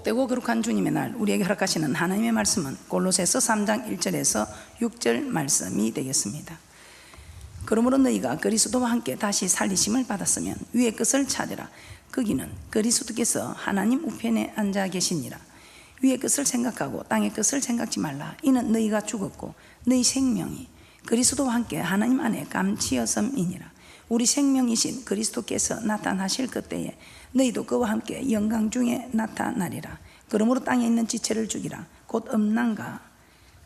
복되고 거룩한 주님의 날 우리에게 허락하시는 하나님의 말씀은 골로새서 3장 1절에서 6절 말씀이 되겠습니다. 그러므로 너희가 그리스도와 함께 다시 살리심을 받았으면 위의 것을 찾으라. 거기는 그리스도께서 하나님 우편에 앉아 계시니라. 위의 것을 생각하고 땅의 것을 생각지 말라. 이는 너희가 죽었고 너희 생명이 그리스도와 함께 하나님 안에 감치어섬이니라. 우리 생명이신 그리스도께서 나타나실 그때에 너희도 그와 함께 영광 중에 나타나리라. 그러므로 땅에 있는 지체를 죽이라. 곧 음란과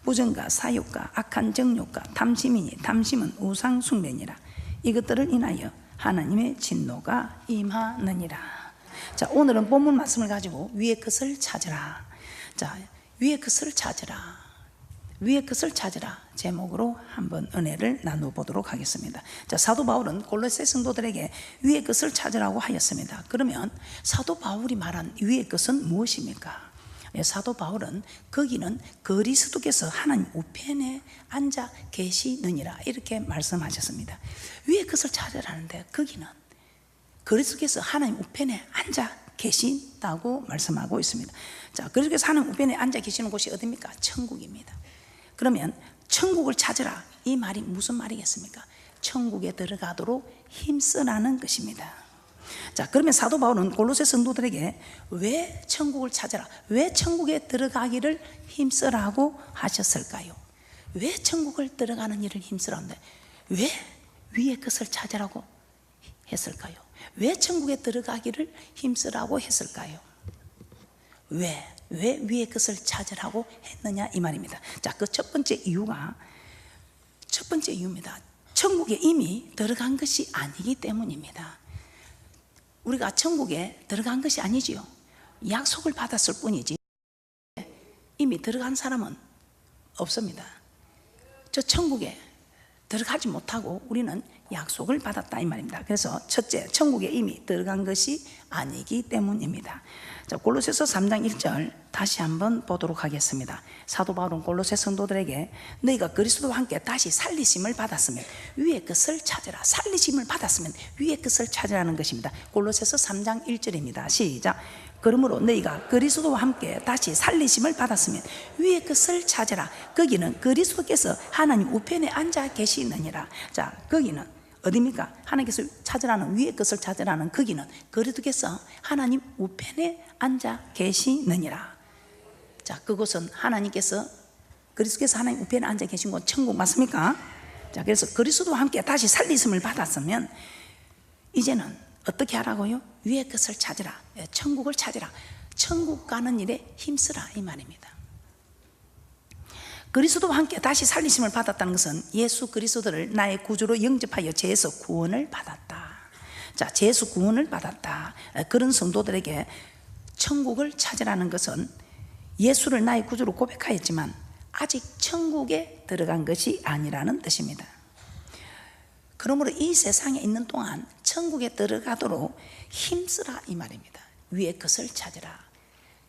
부정과 사욕과 악한 정욕과 탐심이니 탐심은 우상 숭배니라. 이것들을 인하여 하나님의 진노가 임하느니라. 자, 오늘은 본문 말씀을 가지고 위의 것을 찾으라. 자, 위의 것을 찾으라. 위의 것을 찾으라 제목으로 한번 은혜를 나눠보도록 하겠습니다. 자, 사도 바울은 골로새 성도들에게 위의 것을 찾으라고 하였습니다. 그러면 사도 바울이 말한 위의 것은 무엇입니까? 사도 바울은 거기는 그리스도께서 하나님 우편에 앉아 계시느니라 이렇게 말씀하셨습니다. 위의 것을 찾으라는데 거기는 그리스도께서 하나님 우편에 앉아 계신다고 말씀하고 있습니다. 자, 그리스도께서 하나님 우편에 앉아 계시는 곳이 어디입니까? 천국입니다. 그러면 천국을 찾으라 이 말이 무슨 말이겠습니까? 천국에 들어가도록 힘쓰라는 것입니다. 자, 그러면 사도 바울은 골로새 성도들에게 왜 천국을 찾으라, 왜 천국에 들어가기를 힘쓰라고 하셨을까요? 왜 천국을 들어가는 일을 힘쓰라는데 왜 위의 것을 찾으라고 했을까요? 왜 천국에 들어가기를 힘쓰라고 했을까요? 왜 위의 것을 찾으라고 했느냐 이 말입니다. 자, 그 첫 번째 이유입니다. 천국에 이미 들어간 것이 아니기 때문입니다. 우리가 천국에 들어간 것이 아니지요. 약속을 받았을 뿐이지 이미 들어간 사람은 없습니다. 저 천국에 들어가지 못하고 우리는 약속을 받았다 이 말입니다. 그래서 첫째, 천국에 이미 들어간 것이 아니기 때문입니다. 자, 골로새서 3장 1절 다시 한번 보도록 하겠습니다. 사도 바울은 골로새 성도들에게 너희가 그리스도와 함께 다시 살리심을 받았으면 위의 것을 찾으라. 살리심을 받았으면 위의 것을 찾으라는 것입니다. 골로새서 3장 1절입니다. 시작. 그러므로 너희가 그리스도와 함께 다시 살리심을 받았으면 위의 것을 찾으라. 거기는 그리스도께서 하나님 우편에 앉아 계시느니라. 자, 거기는 어디입니까? 하나님께서 찾으라는 위의 것을 찾으라는 거기는 그리스도께서 하나님 우편에 앉아 계시느니라. 자, 그곳은 하나님께서 그리스도께서 하나님 우편에 앉아 계신 곳 천국 맞습니까? 자, 그래서 그리스도와 함께 다시 살리심을 받았으면 이제는 어떻게 하라고요? 위의 것을 찾으라. 천국을 찾으라. 천국 가는 일에 힘쓰라 이 말입니다. 그리스도와 함께 다시 살리심을 받았다는 것은 예수 그리스도를 나의 구주로 영접하여 죄에서 구원을 받았다. 자, 죄에서 구원을 받았다. 그런 성도들에게 천국을 찾으라는 것은 예수를 나의 구주로 고백하였지만 아직 천국에 들어간 것이 아니라는 뜻입니다. 그러므로 이 세상에 있는 동안 천국에 들어가도록 힘쓰라 이 말입니다. 위의 것을 찾으라.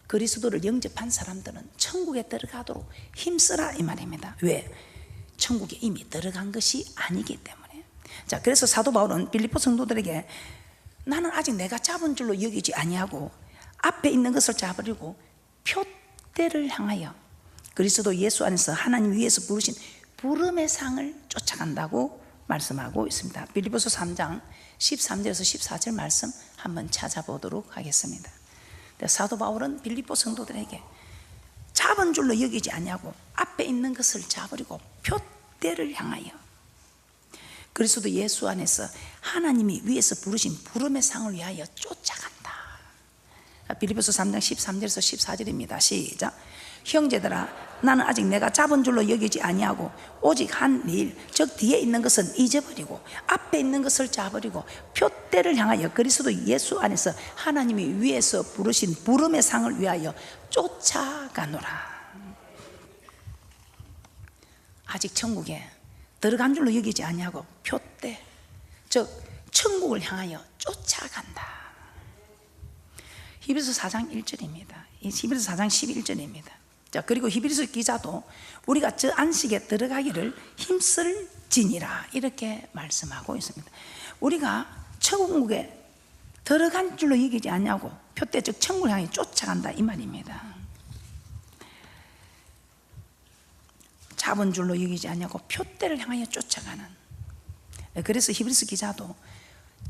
그리스도를 영접한 사람들은 천국에 들어가도록 힘쓰라 이 말입니다. 왜? 천국에 이미 들어간 것이 아니기 때문에. 자, 그래서 사도 바울은 빌립보 성도들에게 나는 아직 내가 잡은 줄로 여기지 아니하고 앞에 있는 것을 잡으려고 표대를 향하여 그리스도 예수 안에서 하나님 위에서 부르신 부름의 상을 쫓아간다고 말씀하고 있습니다. 빌립보서 3장 13절에서 14절 말씀 한번 찾아보도록 하겠습니다. 사도 바울은 빌립보 성도들에게 잡은 줄로 여기지 아니하고 앞에 있는 것을 잡으려고 표대를 향하여 그리스도 예수 안에서 하나님이 위에서 부르신 부름의 상을 위하여 쫓아간다. 빌립보서 3장 13절에서 14절입니다. 시작. 형제들아, 나는 아직 내가 잡은 줄로 여기지 아니하고 오직 한 일, 즉 뒤에 있는 것은 잊어버리고 앞에 있는 것을 잡으려고 표대를 향하여 그리스도 예수 안에서 하나님이 위에서 부르신 부름의 상을 위하여 쫓아가노라. 아직 천국에 들어간 줄로 여기지 아니하고 표대, 즉 천국을 향하여 쫓아간다. 히브리서 4장 1절입니다. 히브리서 4장 11절입니다. 자, 그리고 히브리서 기자도 우리가 저 안식에 들어가기를 힘쓸지니라 이렇게 말씀하고 있습니다. 우리가 천국에 들어간 줄로 여기지 않냐고 표대 즉 천국을 향해 쫓아간다 이 말입니다. 잡은 줄로 여기지 않냐고 표대를 향하여 쫓아가는. 그래서 히브리서 기자도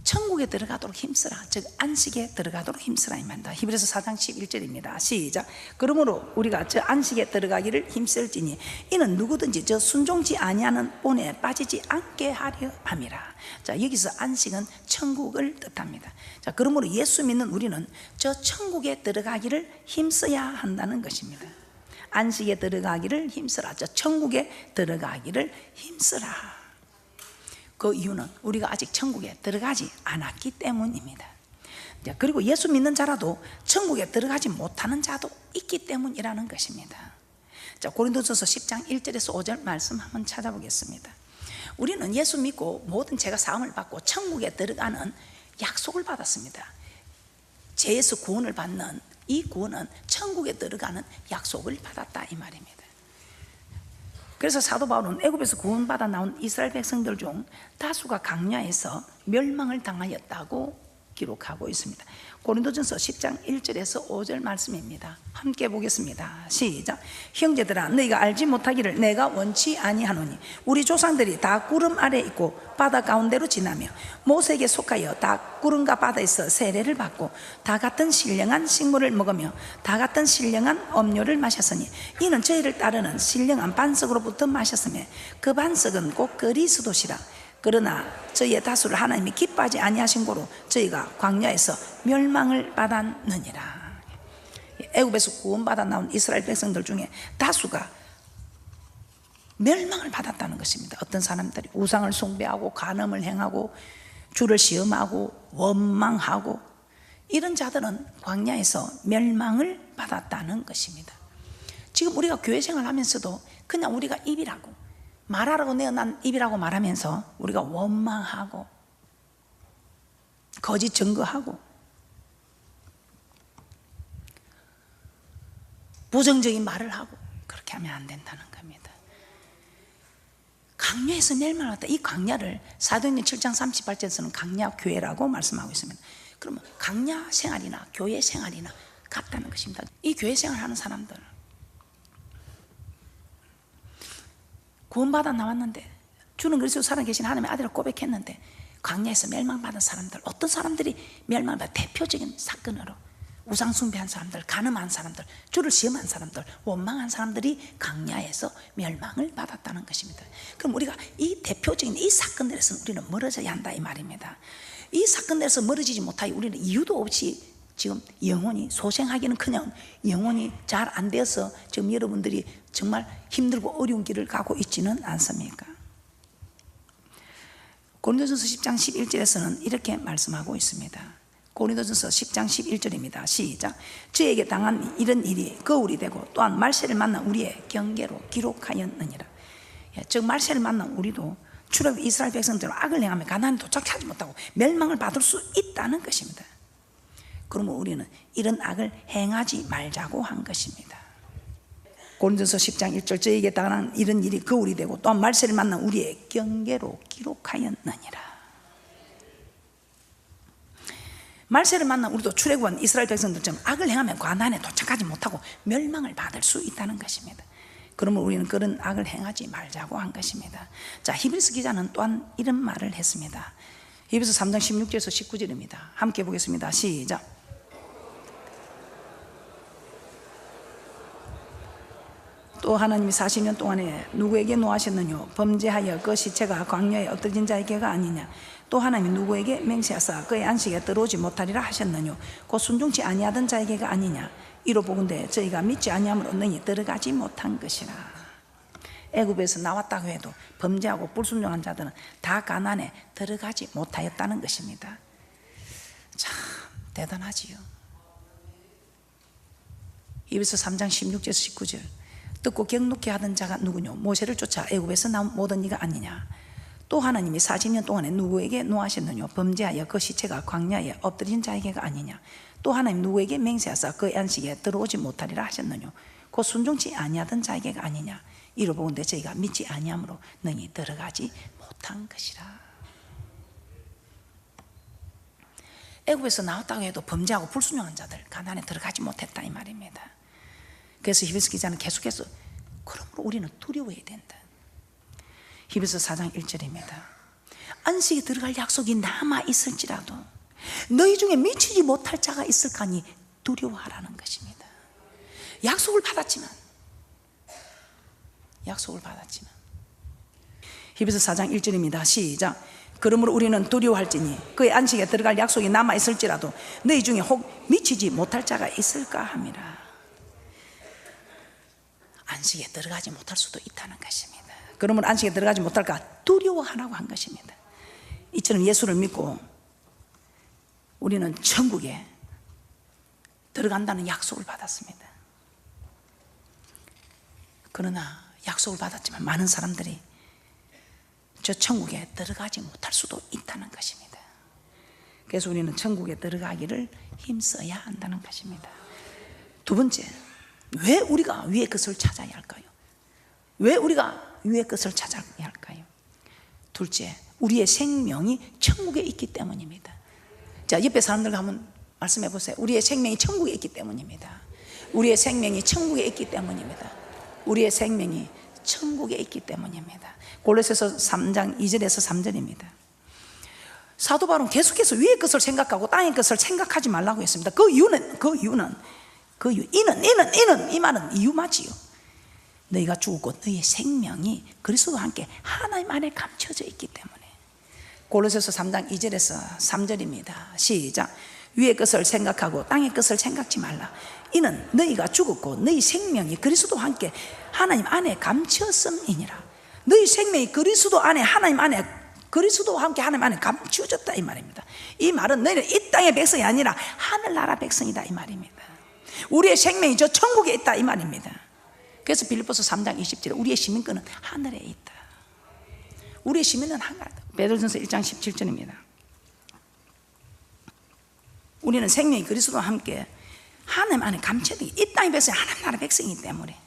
천국에 들어가도록 힘쓰라, 즉 안식에 들어가도록 힘쓰라 이 말입니다. 히브리서 4장 11절입니다. 시작. 그러므로 우리가 저 안식에 들어가기를 힘쓸지니 이는 누구든지 저 순종치 아니하는 본에 빠지지 않게 하려 함이라. 자, 여기서 안식은 천국을 뜻합니다. 자, 그러므로 예수 믿는 우리는 저 천국에 들어가기를 힘써야 한다는 것입니다. 안식에 들어가기를 힘쓰라, 저 천국에 들어가기를 힘쓰라. 그 이유는 우리가 아직 천국에 들어가지 않았기 때문입니다. 그리고 예수 믿는 자라도 천국에 들어가지 못하는 자도 있기 때문이라는 것입니다. 자, 고린도전서 10장 1절에서 5절 말씀 한번 찾아보겠습니다. 우리는 예수 믿고 모든 죄가 사함을 받고 천국에 들어가는 약속을 받았습니다. 죄에서 구원을 받는 이 구원은 천국에 들어가는 약속을 받았다 이 말입니다. 그래서 사도 바울은 애굽에서 구원받아 나온 이스라엘 백성들 중 다수가 강야에서 멸망을 당하였다고 기록하고 있습니다. 고린도전서 10장 1절에서 5절 말씀입니다. 함께 보겠습니다. 시작. 형제들아, 너희가 알지 못하기를 내가 원치 아니하노니 우리 조상들이 다 구름 아래 있고 바다 가운데로 지나며 모세에게 속하여 다 구름과 바다에서 세례를 받고 다 같은 신령한 식물을 먹으며 다 같은 신령한 음료를 마셨으니 이는 저희를 따르는 신령한 반석으로부터 마셨으며 그 반석은 곧 그리스도시라. 그러나 저희의 다수를 하나님이 기뻐하지 아니하신 고로 저희가 광야에서 멸망을 받았느니라. 애굽에서 구원받아 나온 이스라엘 백성들 중에 다수가 멸망을 받았다는 것입니다. 어떤 사람들이 우상을 숭배하고 간음을 행하고 주를 시험하고 원망하고 이런 자들은 광야에서 멸망을 받았다는 것입니다. 지금 우리가 교회 생활하면서도 그냥 우리가 입이라고 말하라고 내어난 입이라고 말하면서 우리가 원망하고 거짓 증거하고 부정적인 말을 하고 그렇게 하면 안 된다는 겁니다. 강야에서 멸망했다. 이 강야를 사도행전 7장 38절에서는 강야 교회라고 말씀하고 있습니다. 그러면 강야 생활이나 교회 생활이나 같다는 것입니다. 이 교회 생활하는 사람들 구원받아 나왔는데 주는 그리스도 살아계신 하나님의 아들을 고백했는데 광야에서 멸망받은 사람들, 어떤 사람들이 멸망받은 대표적인 사건으로 우상 숭배한 사람들, 간음한 사람들, 주를 시험한 사람들, 원망한 사람들이 광야에서 멸망을 받았다는 것입니다. 그럼 우리가 이 대표적인 이 사건들에서 우리는 멀어져야 한다 이 말입니다. 이 사건들에서 멀어지지 못하여 우리는 이유도 없이 지금 영혼이 소생하기는커녕 영혼이 잘 안 되어서 지금 여러분들이 정말 힘들고 어려운 길을 가고 있지는 않습니까? 고린도전서 10장 11절에서는 이렇게 말씀하고 있습니다. 고린도전서 10장 11절입니다. 시작. 저에게 당한 이런 일이 거울이 되고 또한 말세를 만난 우리의 경계로 기록하였느니라. 즉 말세를 만난 우리도 출애굽 이스라엘 백성들은 악을 행하며 가나안에 도착하지 못하고 멸망을 받을 수 있다는 것입니다. 그러면 우리는 이런 악을 행하지 말자고 한 것입니다. 고린도서 10장 1절 저에게 당한 이런 일이 거울이 되고 또한 말세를 만난 우리의 경계로 기록하였느니라. 말세를 만난 우리도 출애굽한 이스라엘 백성들처럼 악을 행하면 가나안에 도착하지 못하고 멸망을 받을 수 있다는 것입니다. 그러면 우리는 그런 악을 행하지 말자고 한 것입니다. 자, 히브리서 기자는 또한 이런 말을 했습니다. 히브리서 3장 16절에서 19절입니다. 함께 보겠습니다. 시작. 또 하나님이 40년 동안에 누구에게 노하셨느뇨? 범죄하여 그 시체가 광야에 엎드진 자에게가 아니냐? 또 하나님이 누구에게 맹세하사 그의 안식에 들어오지 못하리라 하셨느뇨? 곧 순종치 아니하던 자에게가 아니냐? 이로 보건대 저희가 믿지 아니함으로 너희 들어가지 못한 것이라. 애굽에서 나왔다고 해도 범죄하고 불순종한 자들은 다 가나안에 들어가지 못하였다는 것입니다. 참 대단하지요. 히브리서 3장 16절에서 19절 듣고 경록케 하던 자가 누구뇨? 모세를 쫓아 애굽에서 나온 모든 이가 아니냐? 또 하나님이 40년 동안에 누구에게 노하셨느뇨? 범죄하여 그 시체가 광야에 엎드린 자에게가 아니냐? 또 하나님 누구에게 맹세하사 그의 안식에 들어오지 못하리라 하셨느뇨? 곧 순종치 아니하던 자에게가 아니냐? 이로 보건대 저희가 믿지 아니함으로 너희 들어가지 못한 것이라. 애굽에서 나왔다고 해도 범죄하고 불순종한 자들 가나안에 들어가지 못했다 이 말입니다. 그래서 히브리서 기자는 계속해서 그러므로 우리는 두려워해야 된다. 히브리서 4장 1절입니다. 안식에 들어갈 약속이 남아 있을지라도 너희 중에 미치지 못할 자가 있을까니 두려워하라는 것입니다. 약속을 받았지만 히브리서 4장 1절입니다. 시작. 그러므로 우리는 두려워할지니 그의 안식에 들어갈 약속이 남아 있을지라도 너희 중에 혹 미치지 못할 자가 있을까 함이라. 안식에 들어가지 못할 수도 있다는 것입니다. 그러므로 안식에 들어가지 못할까 두려워하라고 한 것입니다. 이처럼 예수를 믿고 우리는 천국에 들어간다는 약속을 받았습니다. 그러나 약속을 받았지만 많은 사람들이 저 천국에 들어가지 못할 수도 있다는 것입니다. 그래서 우리는 천국에 들어가기를 힘써야 한다는 것입니다. 두 번째, 왜 우리가 위의 것을 찾아야 할까요? 왜 우리가 위의 것을 찾아야 할까요? 둘째, 우리의 생명이 천국에 있기 때문입니다. 자, 옆에 사람들과 한번 말씀해 보세요. 우리의 생명이 천국에 있기 때문입니다. 우리의 생명이 천국에 있기 때문입니다. 우리의 생명이 천국에 있기 때문입니다. 골로새서 3장 2절에서 3절입니다. 사도 바울은 계속해서 위의 것을 생각하고 땅의 것을 생각하지 말라고 했습니다. 이 말은 이유 맞지요. 너희가 죽었고 너희의 생명이 그리스도와 함께 하나님 안에 감춰져 있기 때문에. 골로새서 3장 2절에서 3절입니다. 시작. 위의 것을 생각하고 땅의 것을 생각지 말라. 이는 너희가 죽었고 너희 생명이 그리스도와 함께 하나님 안에 감추었음이니라. 너희 생명이 그리스도 안에 하나님 안에 그리스도와 함께 하나님 안에 감추어졌다 이 말입니다. 이 말은 너희는 이 땅의 백성이 아니라 하늘나라 백성이다 이 말입니다. 우리의 생명이 저 천국에 있다 이 말입니다. 그래서 빌립보서 3장 20절에 우리의 시민권은 하늘에 있다. 우리의 시민은 하늘이다. 베드로전서 1장 17절입니다. 우리는 생명이 그리스도와 함께 하나님 안에 감춰지기, 이 땅의 백성이 하나님 나라 백성이기 때문에.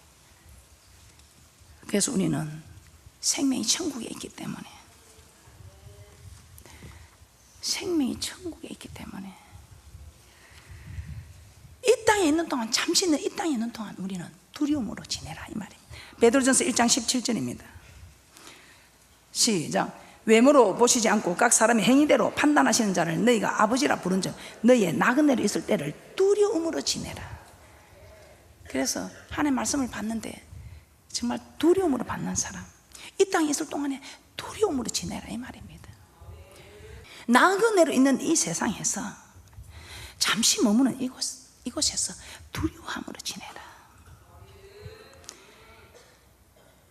그래서 우리는 생명이 천국에 있기 때문에, 생명이 천국에 있기 때문에 이 땅에 있는 동안, 잠시는 이 땅에 있는 동안 우리는 두려움으로 지내라 이 말입니다. 베드로전서 1장 17절입니다. 시작. 외모로 보시지 않고 각 사람의 행위대로 판단하시는 자를 너희가 아버지라 부른 즉 너희의 나그네로 있을 때를 두려움으로 지내라. 그래서 하나님의 말씀을 받는데 정말 두려움으로 받는 사람, 이 땅에 있을 동안에 두려움으로 지내라 이 말입니다. 나그네로 있는 이 세상에서 잠시 머무는 이곳에서 두려워함으로 지내라.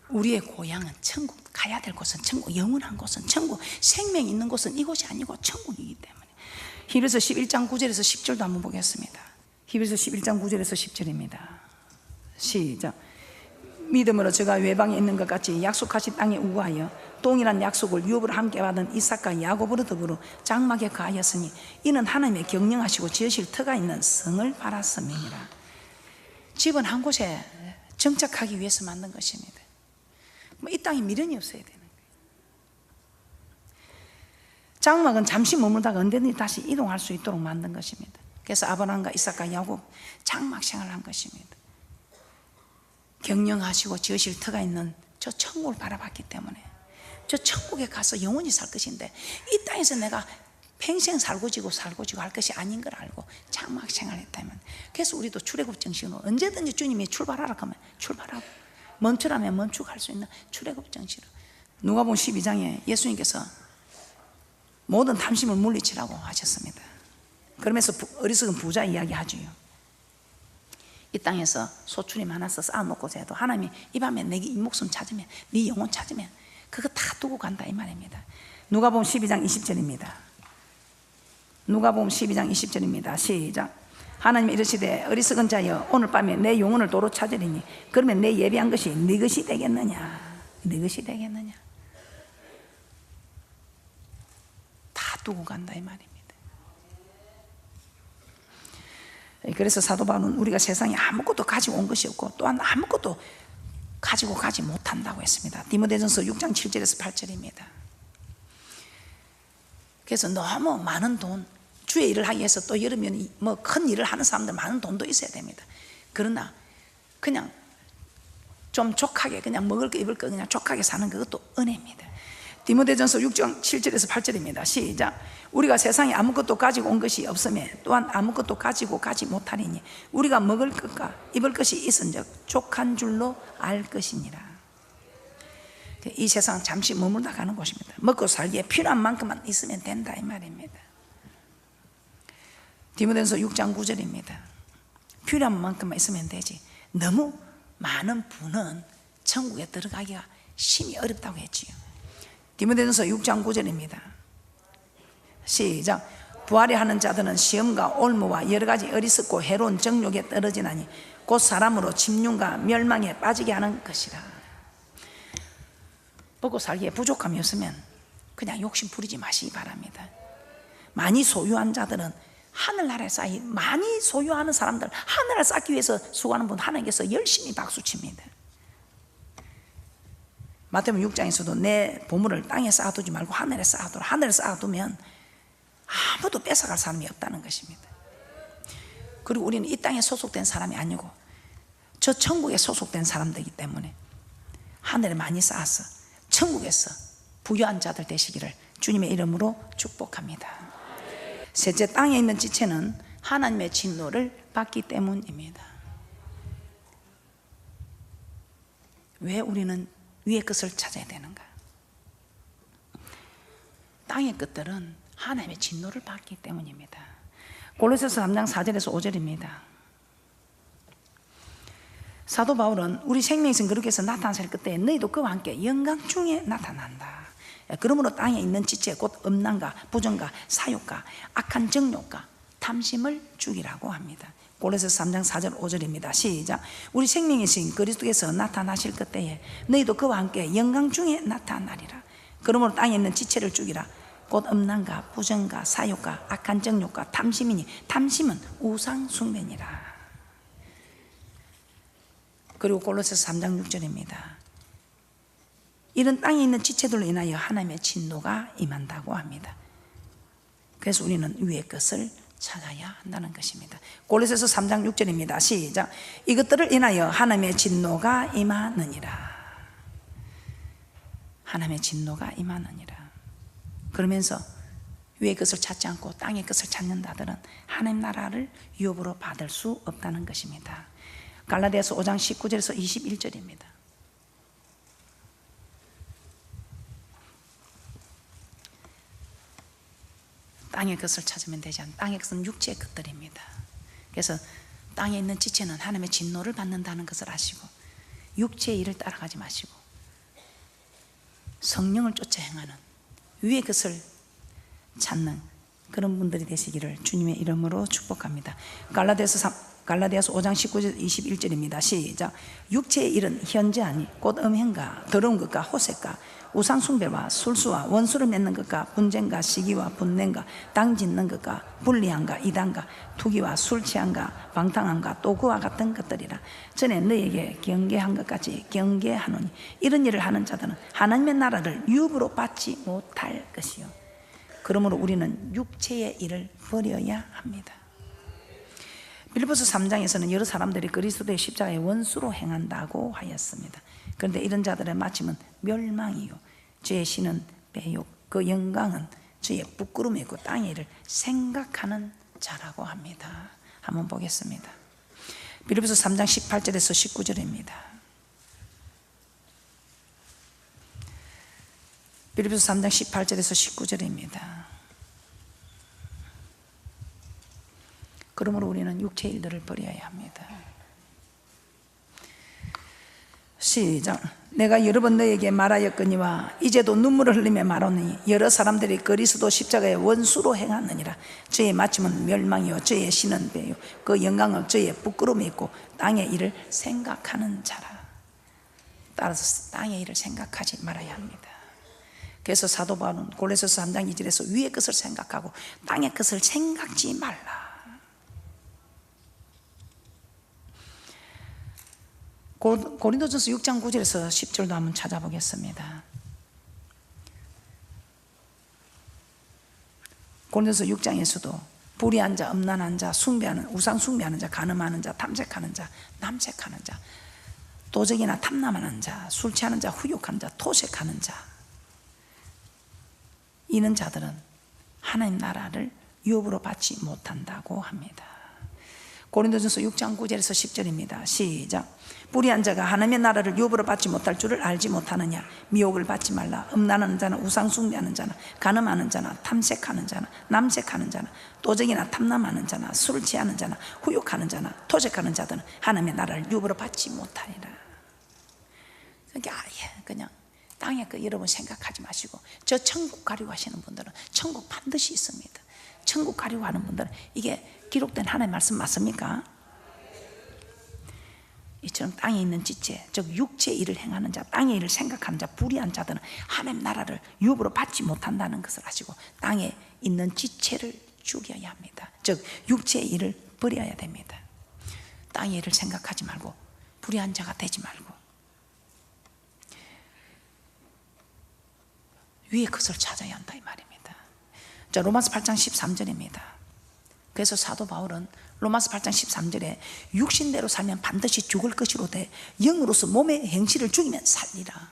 우리의 고향은 천국, 가야 될 곳은 천국, 영원한 곳은 천국, 생명이 있는 곳은 이곳이 아니고 천국이기 때문에. 히브리서 11장 9절에서 10절도 한번 보겠습니다. 히브리서 11장 9절에서 10절입니다. 시작. 믿음으로 저가 외방에 있는 것 같이 약속하신 땅에 우거하여 동일한 약속을 유업으로 함께 받은 이삭과 야곱으로 더불어 장막에 거하였으니 이는 하나님의 경영하시고 지으실 터가 있는 성을 바랐음이니라. 집은 한 곳에 정착하기 위해서 만든 것입니다. 이 땅에 미련이 없어야 되는 거예요. 장막은 잠시 머물다가 언제든지 다시 이동할 수 있도록 만든 것입니다. 그래서 아브라함과 이삭과 야곱 장막 생활을 한 것입니다. 경영하시고 지으실 터가 있는 저 천국을 바라봤기 때문에 저 천국에 가서 영원히 살 것인데 이 땅에서 내가 평생 살고 지고 할 것이 아닌 걸 알고 장막 생활했다면, 그래서 우리도 출애굽 정신으로 언제든지 주님이 출발하라 하면 출발하고 멈추라면 멈추고 할 수 있는 출애굽 정신으로. 누가복음 12장에 예수님께서 모든 탐심을 물리치라고 하셨습니다. 그러면서 어리석은 부자 이야기 하지요. 이 땅에서 소출이 많아서 쌓아놓고서 해도 하나님이 이 밤에 내게 이 목숨 찾으면, 네 영혼 찾으면 그거 다 두고 간다 이 말입니다. 누가복음 12장 20절입니다. 누가복음 12장 20절입니다. 시작. 하나님이 이르시되 어리석은 자여 오늘 밤에 내 영혼을 도로 찾으리니 그러면 내 예비한 것이 네 것이 되겠느냐. 네 것이 되겠느냐. 다 두고 간다 이 말입니다. 그래서 사도 바울은 우리가 세상에 아무것도 가지고 온 것이 없고 또한 아무것도 가지고 가지 못한다고 했습니다. 디모데전서 6장 7절에서 8절입니다. 그래서 너무 많은 돈, 주의 일을 하기 위해서 또 여름에는 뭐 큰 일을 하는 사람들 많은 돈도 있어야 됩니다. 그러나 그냥 좀 족하게 그냥 먹을 거 입을 거 그냥 족하게 사는 그것도 은혜입니다. 디모데전서 6장 7절에서 8절입니다. 시작. 우리가 세상에 아무것도 가지고 온 것이 없으며 또한 아무것도 가지고 가지 못하리니 우리가 먹을 것과 입을 것이 있은즉 족한 줄로 알 것이니라. 이 세상 잠시 머물다 가는 곳입니다. 먹고 살기에 필요한 만큼만 있으면 된다 이 말입니다. 디모데전서 6장 9절입니다. 필요한 만큼만 있으면 되지 너무 많은 분은 천국에 들어가기가 심히 어렵다고 했지요. 디모데전서 6장 9절입니다. 시작. 부활이 하는 자들은 시험과 올무와 여러 가지 어리석고 해로운 정욕에 떨어지나니 곧 사람으로 침륜과 멸망에 빠지게 하는 것이라. 먹고 살기에 부족함이 없으면 그냥 욕심 부리지 마시기 바랍니다. 많이 소유한 자들은 하늘나라에 쌓이 많이 소유하는 사람들 하늘을 쌓기 위해서 수고하는 분 하나님께서 열심히 박수칩니다. 마태복음 6장에서도 내 보물을 땅에 쌓아두지 말고 하늘에 쌓아두라. 하늘에 쌓아두면 아무도 뺏어갈 사람이 없다는 것입니다. 그리고 우리는 이 땅에 소속된 사람이 아니고 저 천국에 소속된 사람들이기 때문에 하늘에 많이 쌓아서 천국에서 부유한 자들 되시기를 주님의 이름으로 축복합니다. 셋째, 땅에 있는 지체는 하나님의 진노를 받기 때문입니다. 왜 우리는 위의 것을 찾아야 되는가? 땅의 것들은 하나님의 진노를 받기 때문입니다. 골로새서 3장 4절에서 5절입니다. 사도 바울은 우리 생명에서 그렇게 해서 나타나실 그때 너희도 그와 함께 영광 중에 나타난다. 그러므로 땅에 있는 지체 곧 음란과 부정과 사욕과 악한 정욕과 탐심을 죽이라고 합니다. 골로새서 3장 4절 5절입니다. 시작. 우리 생명이신 그리스도께서 나타나실 그때에 너희도 그와 함께 영광 중에 나타나리라. 그러므로 땅에 있는 지체를 죽이라. 곧 음란과 부정과 사욕과 악한 정욕과 탐심이니 탐심은 우상 숭배니라. 그리고 골로새서 3장 6절입니다. 이런 땅에 있는 지체들로 인하여 하나님의 진노가 임한다고 합니다. 그래서 우리는 위의 것을 찾아야 한다는 것입니다. 골로새서 3장 6절입니다. 시작. 이것들을 인하여 하나님의 진노가 임하느니라. 하나님의 진노가 임하느니라. 그러면서 위의 것을 찾지 않고 땅의 것을 찾는 자들은 하나님 나라를 유업으로 받을 수 없다는 것입니다. 갈라디아서 5장 19절에서 21절입니다. 땅의 것을 찾으면 되지 않습니다. 땅의 것은 육체의 것들입니다. 그래서 땅에 있는 지체는 하나님의 진노를 받는다는 것을 아시고 육체의 일을 따라가지 마시고 성령을 쫓아 행하는 위의 것을 찾는 그런 분들이 되시기를 주님의 이름으로 축복합니다. 갈라디아서 5장 19절 21절입니다. 시작. 육체의 일은 현저하니 곧 음행과 더러운 것과 호색과 우상 숭배와 술수와 원수를 맺는 것과 분쟁과 시기와 분냄과 땅 짓는 것과 불리함과 이단과 투기와 술 취함과 방탕함과 또 그와 같은 것들이라. 전에 너희에게 경계한 것 같이 경계하노니 이런 일을 하는 자들은 하나님의 나라를 유업으로 받지 못할 것이요. 그러므로 우리는 육체의 일을 버려야 합니다. 빌립보서 3장에서는 여러 사람들이 그리스도의 십자가의 원수로 행한다고 하였습니다. 그런데 이런 자들의 마침은 멸망이요 죄의 신은 배욕 그 영광은 죄의 부끄러움이고 땅의 일을 생각하는 자라고 합니다. 한번 보겠습니다. 빌립보서 3장 18절에서 19절입니다. 빌립보서 3장 18절에서 19절입니다. 그러므로 우리는 육체의 일들을 버려야 합니다. 시작. 내가 여러 번 너에게 말하였거니와 이제도 눈물을 흘리며 말하노니 여러 사람들이 그리스도 십자가의 원수로 행하느니라. 저의 마침은 멸망이요 저의 신은 배요 그 영광은 저의 부끄러움이 있고 땅의 일을 생각하는 자라. 따라서 땅의 일을 생각하지 말아야 합니다. 그래서 사도 바울은 골로새서 3장 2절에서 위의 것을 생각하고 땅의 것을 생각지 말라. 고린도전서 6장 9절에서 10절도 한번 찾아보겠습니다. 고린도전서 6장에서도 불의한 자, 음란한 자, 숭배하는, 우상 숭배하는 자, 간음하는 자, 탐색하는 자, 남색하는 자, 도적이나 탐남하는 자, 술 취하는 자, 후욕하는 자, 토색하는 자, 이런 자들은 하나님 나라를 유업으로 받지 못한다고 합니다. 고린도전서 6장 9절에서 10절입니다. 시작. 불의한 자가 하나님의 나라를 유업으로 받지 못할 줄을 알지 못하느냐. 미혹을 받지 말라. 음란하는 자나 우상 숭배하는 자나 간음하는 자나 탐색하는 자나 남색하는 자나 도적이나 탐남하는 자나 술을 취하는 자나 후욕하는 자나 토색하는 자들은 하나님의 나라를 유업으로 받지 못하리라. 그러니까 아예 그냥 땅에 그 여러분 생각하지 마시고, 저 천국 가려고 하시는 분들은 천국 반드시 있습니다. 천국 가려고 하는 분들은 이게 기록된 하나님의 말씀 맞습니까? 이처럼 땅에 있는 지체, 즉 육체의 일을 행하는 자, 땅의 일을 생각하는 자, 불의한 자들은 하나님 나라를 유업으로 받지 못한다는 것을 아시고 땅에 있는 지체를 죽여야 합니다. 즉 육체의 일을 버려야 됩니다. 땅의 일을 생각하지 말고 불의한 자가 되지 말고 위의 것을 찾아야 한다 이 말입니다. 자, 로마서 8장 13절입니다. 그래서 사도 바울은 로마서 8장 13절에 육신대로 살면 반드시 죽을 것이로되 영으로서 몸의 행실을 죽이면 살리라.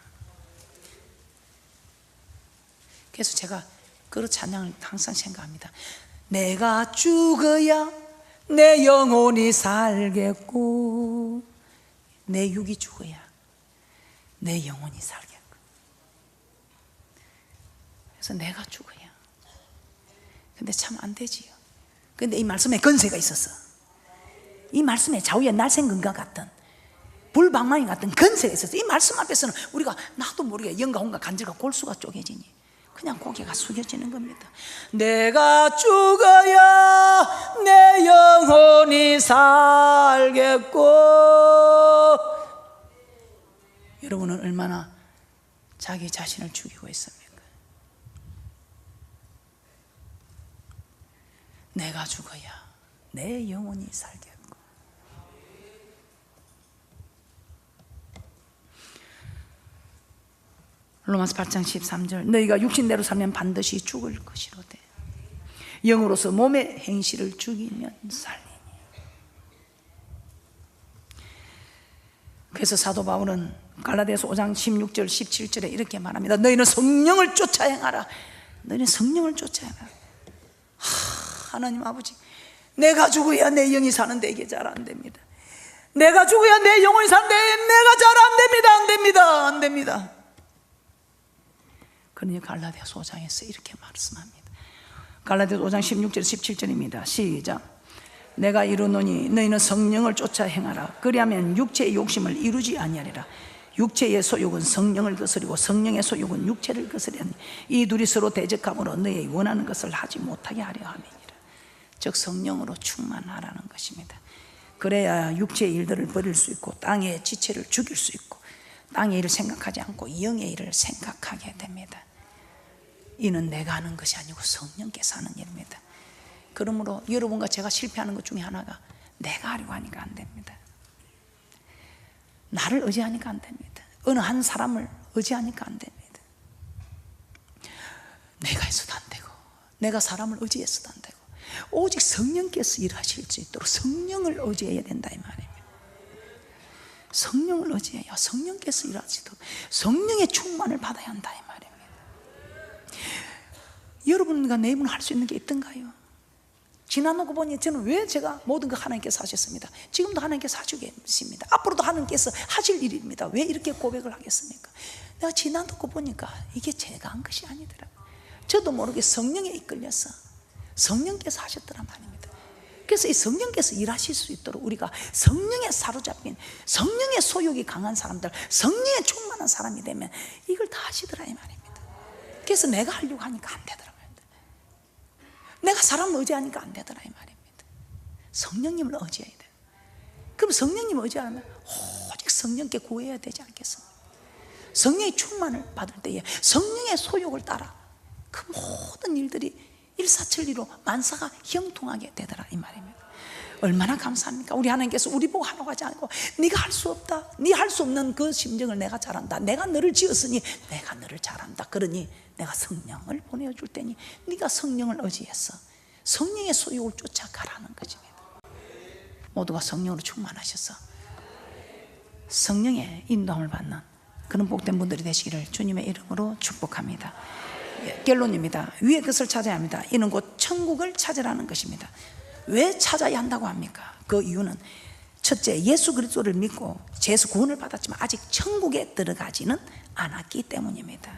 그래서 제가 그 찬양을 항상 생각합니다. 내가 죽어야 내 영혼이 살겠고, 내 육이 죽어야 내 영혼이 살겠고. 그래서 내가 죽어야. 근데 참 안 되지요. 근데 이 말씀에 건세가 있었어. 이 말씀에 좌우의 날생금과 같은 불방망이 같은 건세가 있었어. 이 말씀 앞에서는 우리가 나도 모르게 영과 혼과 간질과 골수가 쪼개지니 그냥 고개가 숙여지는 겁니다. 내가 죽어야 내 영혼이 살겠고. 여러분은 얼마나 자기 자신을 죽이고 있습니까? 내가 죽어야 내 영혼이 살겠고. 로마서 8장 13절 너희가 육신대로 살면 반드시 죽을 것이로되 영으로서 몸의 행실을 죽이면 살리니. 그래서 사도 바울은 갈라디아서 5장 16절 17절에 이렇게 말합니다. 너희는 성령을 쫓아 행하라. 너희는 성령을 쫓아 행하라. 하나님 아버지, 내가 죽어야 내 영이 사는데 이게 잘 안 됩니다. 내가 죽어야 내 영혼이 사는데 내가 잘 안 됩니다. 안 됩니다. 안 됩니다. 그러니 갈라디아서 5장에서 이렇게 말씀합니다. 갈라디아서 5장 16절 17절입니다. 시작. 내가 이르노니 너희는 성령을 쫓아 행하라. 그리하면 육체의 욕심을 이루지 아니하리라. 육체의 소욕은 성령을 거스리고 성령의 소욕은 육체를 거스리니 이 둘이 서로 대적함으로 너희 원하는 것을 하지 못하게 하려 함이니라. 즉 성령으로 충만하라는 것입니다. 그래야 육체의 일들을 버릴 수 있고 땅의 지체를 죽일 수 있고 땅의 일을 생각하지 않고 영의 일을 생각하게 됩니다. 이는 내가 하는 것이 아니고 성령께서 하는 일입니다. 그러므로 여러분과 제가 실패하는 것 중에 하나가 내가 하려고 하니까 안 됩니다. 나를 의지하니까 안 됩니다. 어느 한 사람을 의지하니까 안 됩니다. 내가 해서도 안 되고 내가 사람을 의지해서도 안 되고 오직 성령께서 일하실 수 있도록 성령을 의지해야 된다 이 말입니다. 성령을 의지해야 성령께서 일하시도록 성령의 충만을 받아야 한다 이 말입니다. 여러분과 내 입으로 할 수 있는 게 있던가요? 지나놓고 보니 저는 왜 제가 모든 거 하나님께서 하셨습니다. 지금도 하나님께서 하시고 계십니다. 앞으로도 하나님께서 하실 일입니다. 왜 이렇게 고백을 하겠습니까? 내가 지나놓고 보니까 이게 제가 한 것이 아니더라고요. 저도 모르게 성령에 이끌려서 성령께서 하셨더란 말입니다. 그래서 이 성령께서 일하실 수 있도록 우리가 성령에 사로잡힌 성령의 소욕이 강한 사람들, 성령에 충만한 사람이 되면 이걸 다 하시더라 이 말입니다. 그래서 내가 하려고 하니까 안 되더라고요. 내가 사람을 의지하니까 안 되더라 이 말입니다. 성령님을 의지해야 돼요. 그럼 성령님을 의지하면 오직 성령께 구해야 되지 않겠습니까? 성령의 충만을 받을 때에 성령의 소욕을 따라 그 모든 일들이 일사천리로 만사가 형통하게 되더라 이 말입니다. 얼마나 감사합니까? 우리 하나님께서 우리 보고 하라고 하지 않고 네가 할 수 없다, 네 할 수 없는 그 심정을 내가 잘한다, 내가 너를 지었으니 내가 너를 잘한다, 그러니 내가 성령을 보내줄 테니 네가 성령을 의지해서 성령의 소욕을 쫓아가라는 것입니다. 모두가 성령으로 충만하셔서 성령의 인도함을 받는 그런 복된 분들이 되시기를 주님의 이름으로 축복합니다. 결론입니다. 위의 것을 찾아야 합니다. 이는 곧 천국을 찾으라는 것입니다. 왜 찾아야 한다고 합니까? 그 이유는 첫째, 예수 그리스도를 믿고 죄에서 구원을 받았지만 아직 천국에 들어가지는 않았기 때문입니다.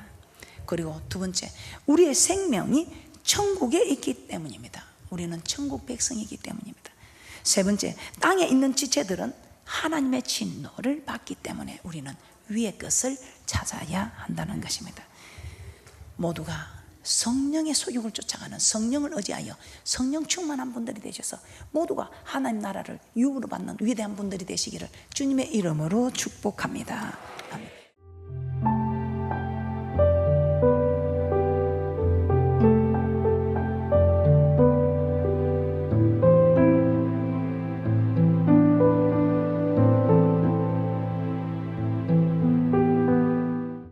그리고 두 번째, 우리의 생명이 천국에 있기 때문입니다. 우리는 천국 백성이기 때문입니다. 세 번째, 땅에 있는 지체들은 하나님의 진노를 받기 때문에 우리는 위의 것을 찾아야 한다는 것입니다. 모두가 성령의 소욕을 쫓아가는 성령을 의지하여 성령 충만한 분들이 되셔서 모두가 하나님 나라를 유업으로 받는 위대한 분들이 되시기를 주님의 이름으로 축복합니다. 아멘.